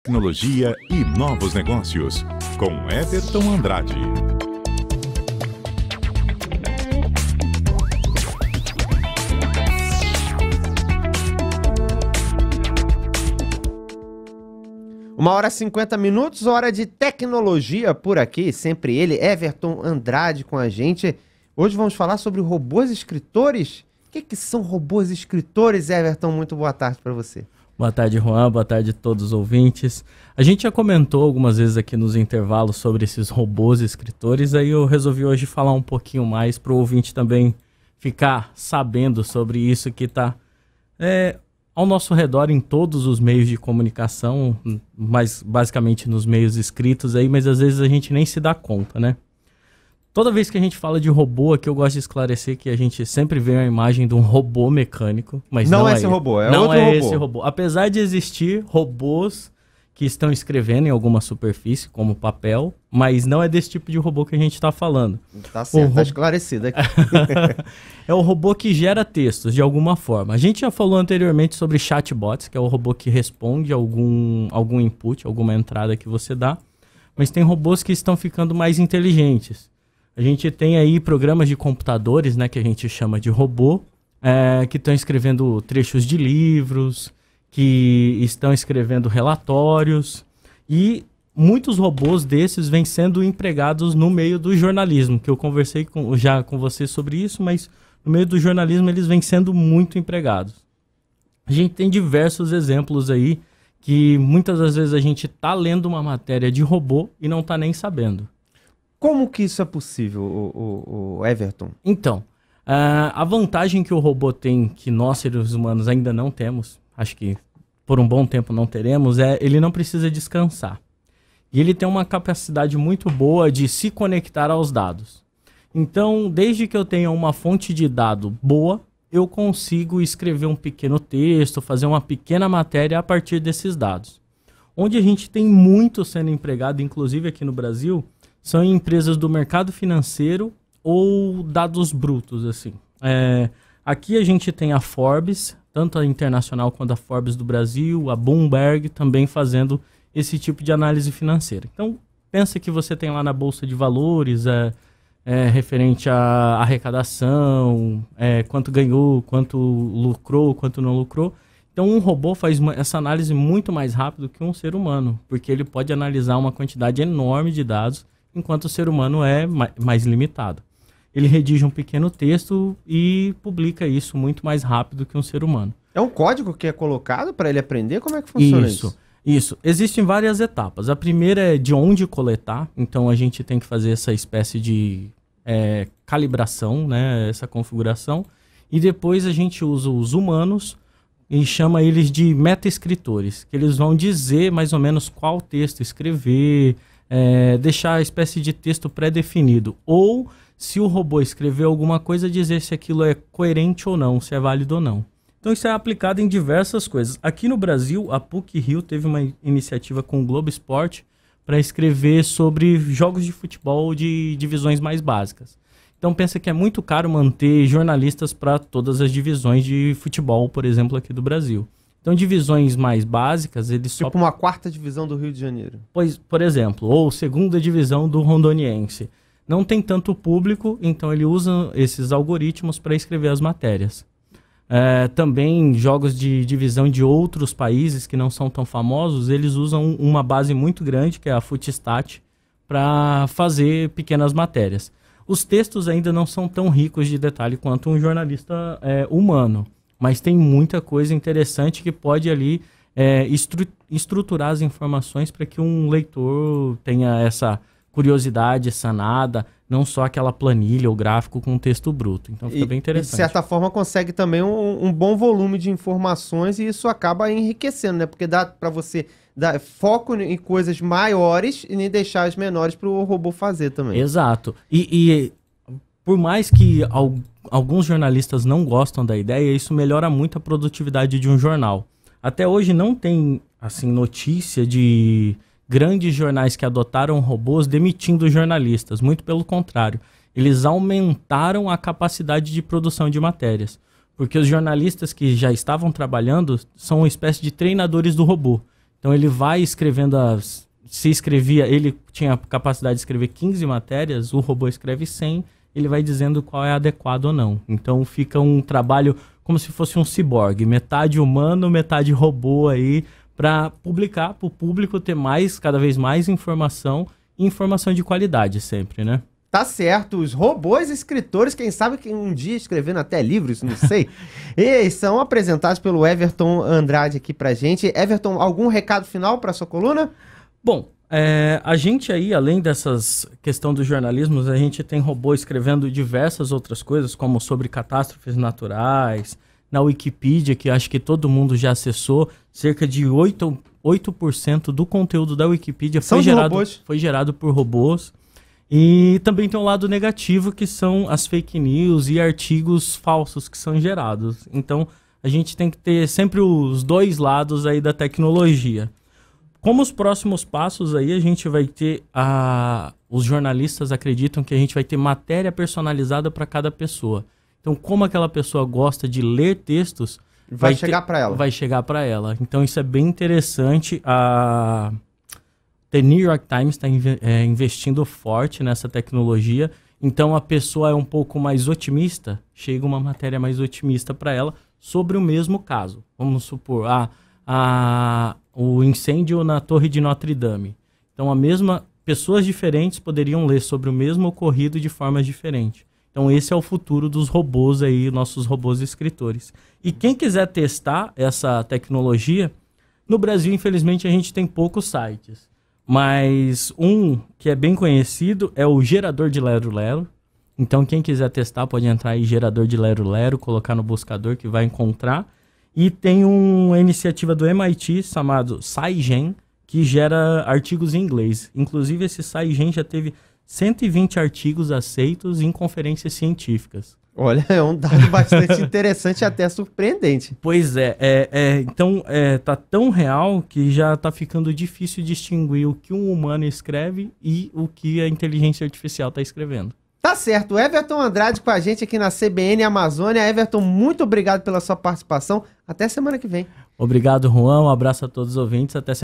Tecnologia e novos negócios, com Everton Andrade. Uma hora e 50 minutos, hora de tecnologia por aqui, sempre ele, Everton Andrade com a gente. Hoje vamos falar sobre robôs escritores. O que são robôs escritores, Everton? Muito boa tarde para você. Boa tarde, Juan. Boa tarde a todos os ouvintes. A gente já comentou algumas vezes aqui nos intervalos sobre esses robôs escritores, aí eu resolvi hoje falar um pouquinho mais para o ouvinte também ficar sabendo sobre isso que está ao nosso redor em todos os meios de comunicação, mas basicamente nos meios escritos aí, mas às vezes a gente nem se dá conta, né? Toda vez que a gente fala de robô aqui, eu gosto de esclarecer que a gente sempre vê a imagem de um robô mecânico, mas não é esse robô, é outro robô. Esse robô. Apesar de existir robôs que estão escrevendo em alguma superfície, como papel, mas não é desse tipo de robô que a gente está falando. Tá certo, tá esclarecido aqui. É o robô que gera textos de alguma forma. A gente já falou anteriormente sobre chatbots, que é o robô que responde algum input, alguma entrada que você dá, mas tem robôs que estão ficando mais inteligentes. A gente tem aí programas de computadores, né, que a gente chama de robô, que estão escrevendo trechos de livros, que estão escrevendo relatórios, e muitos robôs desses vêm sendo empregados no meio do jornalismo, que eu conversei já com você sobre isso, mas no meio do jornalismo eles vêm sendo muito empregados. A gente tem diversos exemplos aí que muitas das vezes a gente está lendo uma matéria de robô e não está nem sabendo. Como que isso é possível, o Everton? Então, a vantagem que o robô tem, que nós seres humanos ainda não temos, acho que por um bom tempo não teremos, ele não precisa descansar. E ele tem uma capacidade muito boa de se conectar aos dados. Então, desde que eu tenha uma fonte de dado boa, eu consigo escrever um pequeno texto, fazer uma pequena matéria a partir desses dados. Onde a gente tem muito sendo empregado, inclusive aqui no Brasil, são em empresas do mercado financeiro ou dados brutos, assim. Aqui a gente tem a Forbes, tanto a internacional quanto a Forbes do Brasil, a Bloomberg também fazendo esse tipo de análise financeira. Então, pensa que você tem lá na Bolsa de Valores, referente à arrecadação, quanto ganhou, quanto lucrou, quanto não lucrou. Então, um robô faz essa análise muito mais rápido que um ser humano, porque ele pode analisar uma quantidade enorme de dados, enquanto o ser humano é mais limitado. Ele redige um pequeno texto e publica isso muito mais rápido que um ser humano. É um código que é colocado para ele aprender? Como é que funciona isso? Isso. Existem várias etapas. A primeira é de onde coletar. Então, a gente tem que fazer essa espécie de calibração, né? Essa configuração. E depois a gente usa os humanos e chama eles de meta-escritores, que eles vão dizer mais ou menos qual texto escrever, deixar a espécie de texto pré-definido. Ou, se o robô escrever alguma coisa, dizer se aquilo é coerente ou não, se é válido ou não. Então isso é aplicado em diversas coisas. Aqui no Brasil, a PUC-Rio teve uma iniciativa com o Globo Esporte para escrever sobre jogos de futebol de divisões mais básicas. Então pensa que é muito caro manter jornalistas para todas as divisões de futebol, por exemplo, aqui do Brasil. Então, divisões mais básicas, eles só... Tipo uma quarta divisão do Rio de Janeiro. Pois, por exemplo, ou segunda divisão do Rondoniense. Não tem tanto público, então ele usa esses algoritmos para escrever as matérias. Também jogos de divisão de outros países que não são tão famosos, eles usam uma base muito grande, que é a Footstat, para fazer pequenas matérias. Os textos ainda não são tão ricos de detalhe quanto um jornalista humano. Mas tem muita coisa interessante que pode ali estruturar as informações para que um leitor tenha essa curiosidade sanada, não só aquela planilha ou gráfico com texto bruto. Então fica bem interessante. E de certa forma consegue também um bom volume de informações e isso acaba enriquecendo, né? Porque dá para você dar foco em coisas maiores e nem deixar as menores para o robô fazer também. Exato. E por mais que alguns jornalistas não gostam da ideia, isso melhora muito a produtividade de um jornal. Até hoje não tem assim, notícia de grandes jornais que adotaram robôs demitindo jornalistas. Muito pelo contrário. Eles aumentaram a capacidade de produção de matérias. Porque os jornalistas que já estavam trabalhando são uma espécie de treinadores do robô. Então ele vai escrevendo ele tinha a capacidade de escrever 15 matérias, o robô escreve 100, ele vai dizendo qual é adequado ou não. Então fica um trabalho como se fosse um ciborgue, metade humano, metade robô aí, para publicar, para o público ter cada vez mais informação, e informação de qualidade sempre, né? Tá certo, os robôs escritores, quem sabe que um dia escrevendo até livros, não sei. E são apresentados pelo Everton Andrade aqui pra gente. Everton, algum recado final pra sua coluna? Bom, a gente aí, além dessas questão dos jornalismos, a gente tem robô escrevendo diversas outras coisas, como sobre catástrofes naturais, na Wikipedia, que acho que todo mundo já acessou, cerca de 8% do conteúdo da Wikipedia foi gerado por robôs. E também tem um lado negativo, que são as fake news e artigos falsos que são gerados. Então, a gente tem que ter sempre os dois lados aí da tecnologia. Como os próximos passos aí, a gente vai ter os jornalistas acreditam que a gente vai ter matéria personalizada para cada pessoa. Então, como aquela pessoa gosta de ler textos, vai chegar para ela. Vai chegar para ela. Então, isso é bem interessante. The New York Times está investindo forte nessa tecnologia. Então, a pessoa é um pouco mais otimista, chega uma matéria mais otimista para ela sobre o mesmo caso. Vamos supor, o incêndio na Torre de Notre Dame. Então, pessoas diferentes poderiam ler sobre o mesmo ocorrido de formas diferentes. Então, esse é o futuro dos robôs aí, nossos robôs escritores. E quem quiser testar essa tecnologia, no Brasil, infelizmente, a gente tem poucos sites. Mas um que é bem conhecido é o gerador de Lero Lero. Então, quem quiser testar pode entrar aí, gerador de Lero Lero, colocar no buscador que vai encontrar. E tem uma iniciativa do MIT chamado SciGen, que gera artigos em inglês. Inclusive, esse SciGen já teve 120 artigos aceitos em conferências científicas. Olha, é um dado bastante interessante e até surpreendente. Pois então tá tão real que já tá ficando difícil distinguir o que um humano escreve e o que a inteligência artificial tá escrevendo. Tá certo, Everton Andrade com a gente aqui na CBN Amazônia. Everton, muito obrigado pela sua participação. Até semana que vem. Obrigado, Juan. Um abraço a todos os ouvintes. Até semana.